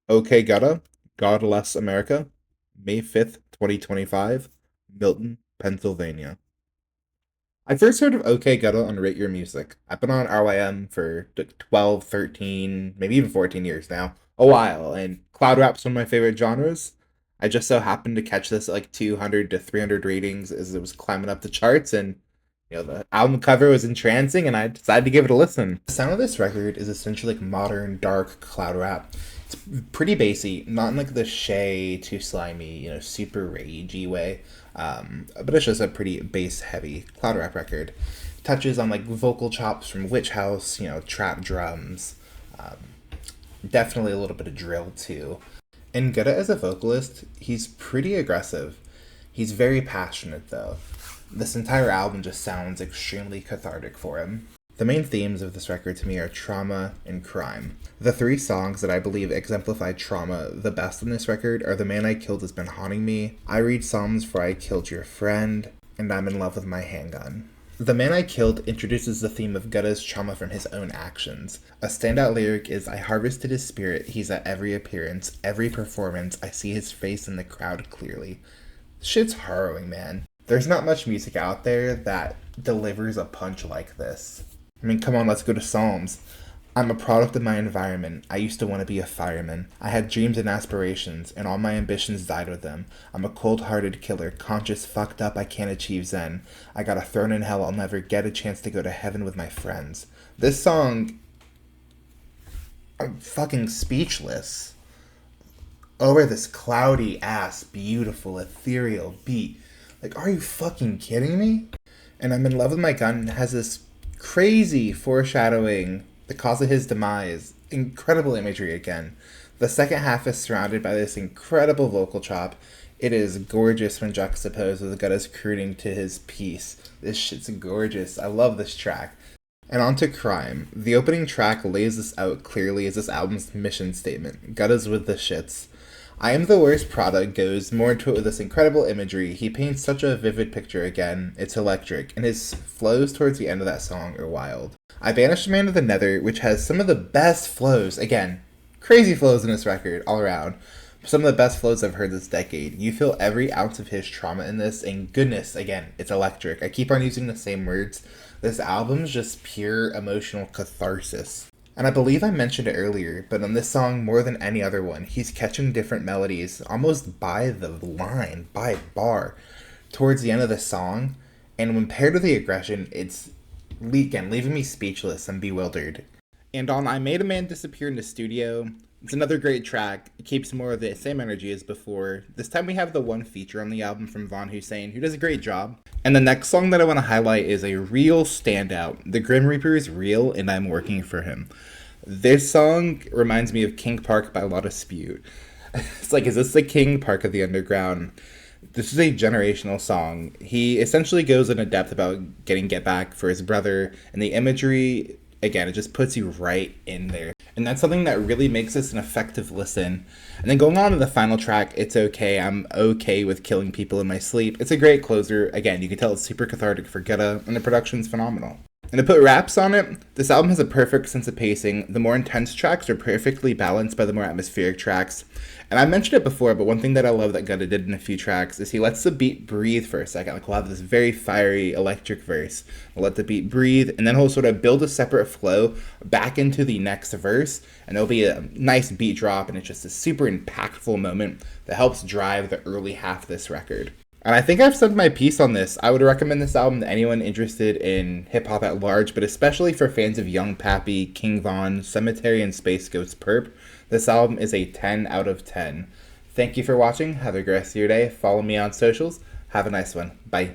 Okgutta, God Bless America, May 5th, 2025, Milton, Pennsylvania. I first heard of Okgutta on Rate Your Music. I've been on RYM for 12, 13, maybe even 14 years now. A while, and cloud rap's one of my favorite genres. I just so happened to catch this at like 200 to 300 ratings as it was climbing up the charts, and the album cover was entrancing, and I decided to give it a listen. The sound of this record is essentially like modern, dark cloud rap. It's pretty bassy, not in like the Shay, too slimy, super ragey way. But it's just a pretty bass heavy cloud rap record. Touches on like vocal chops from Witch House, trap drums. Um, Definitely a little bit of drill too. And Gutta as a vocalist, he's pretty aggressive. He's very passionate though. This entire album just sounds extremely cathartic for him. The main themes of this record to me are trauma and crime. The three songs that I believe exemplify trauma the best on this record are The Man I Killed Has Been Haunting Me, I Read Psalms For I Killed Your Friend, and I'm in Love with My Handgun. The Man I Killed introduces the theme of Gutta's trauma from his own actions. A standout lyric is, I harvested his spirit, he's at every appearance, every performance, I see his face in the crowd clearly. Shit's harrowing, man. There's not much music out there that delivers a punch like this. I mean, come on, let's go to Psalms. I'm a product of my environment. I used to want to be a fireman. I had dreams and aspirations, and all my ambitions died with them. I'm a cold-hearted killer, conscious, fucked up, I can't achieve zen. I got a throne in hell, I'll never get a chance to go to heaven with my friends. This song, I'm fucking speechless. Over this cloudy ass, beautiful, ethereal beat. Like, are you fucking kidding me? And I'm in Love with My Gun has this crazy foreshadowing the cause of his demise. Incredible imagery again. The second half is surrounded by this incredible vocal chop. It is gorgeous when juxtaposed with Gutta's crooning to his piece. This shit's gorgeous. I love this track. And on to Crime. The opening track lays this out clearly as this album's mission statement. Gutta's with the shits. I Am the Worst product goes more into it with this incredible imagery. He paints such a vivid picture again. It's electric, and his flows towards the end of that song are wild. I Banished Man to the Nether, which has some of the best flows. Again, crazy flows in this record all around. Some of the best flows I've heard this decade. You feel every ounce of his trauma in this, and goodness, again, it's electric. I keep on using the same words. This album's just pure emotional catharsis. And I believe I mentioned it earlier, but on this song, more than any other one, he's catching different melodies almost by the line, by bar, towards the end of the song. And when paired with the aggression, it's, again, leaving me speechless and bewildered. And on I Made a Man Disappear in the Studio, it's another great track. It keeps more of the same energy as before. This time we have the one feature on the album from Vaughn Hussein, who does a great job. And the next song that I want to highlight is a real standout. The Grim Reaper is real, and I'm working for him. This song reminds me of King Park by La Dispute. It's like, is this the King Park of the Underground? This is a generational song. He essentially goes into depth about getting get back for his brother, and the imagery, again, it just puts you right in there. And that's something that really makes this an effective listen. And then going on to the final track, It's Okay, I'm okay with killing people in my sleep. It's a great closer. Again, you can tell it's super cathartic for Gutta, and the production's phenomenal. And to put raps on it, this album has a perfect sense of pacing. The more intense tracks are perfectly balanced by the more atmospheric tracks. And I mentioned it before, but one thing that I love that Gutta did in a few tracks is he lets the beat breathe for a second. Like, we'll have this very fiery electric verse. We'll let the beat breathe, and then he'll sort of build a separate flow back into the next verse, and there'll be a nice beat drop, and it's just a super impactful moment that helps drive the early half of this record. And I think I've said my piece on this. I would recommend this album to anyone interested in hip-hop at large, but especially for fans of Young Pappy, King Von, Sematary, and SpaceGhostPurrp. This album is a 10 out of 10. Thank you for watching. Have a great rest of your day. Follow me on socials. Have a nice one. Bye.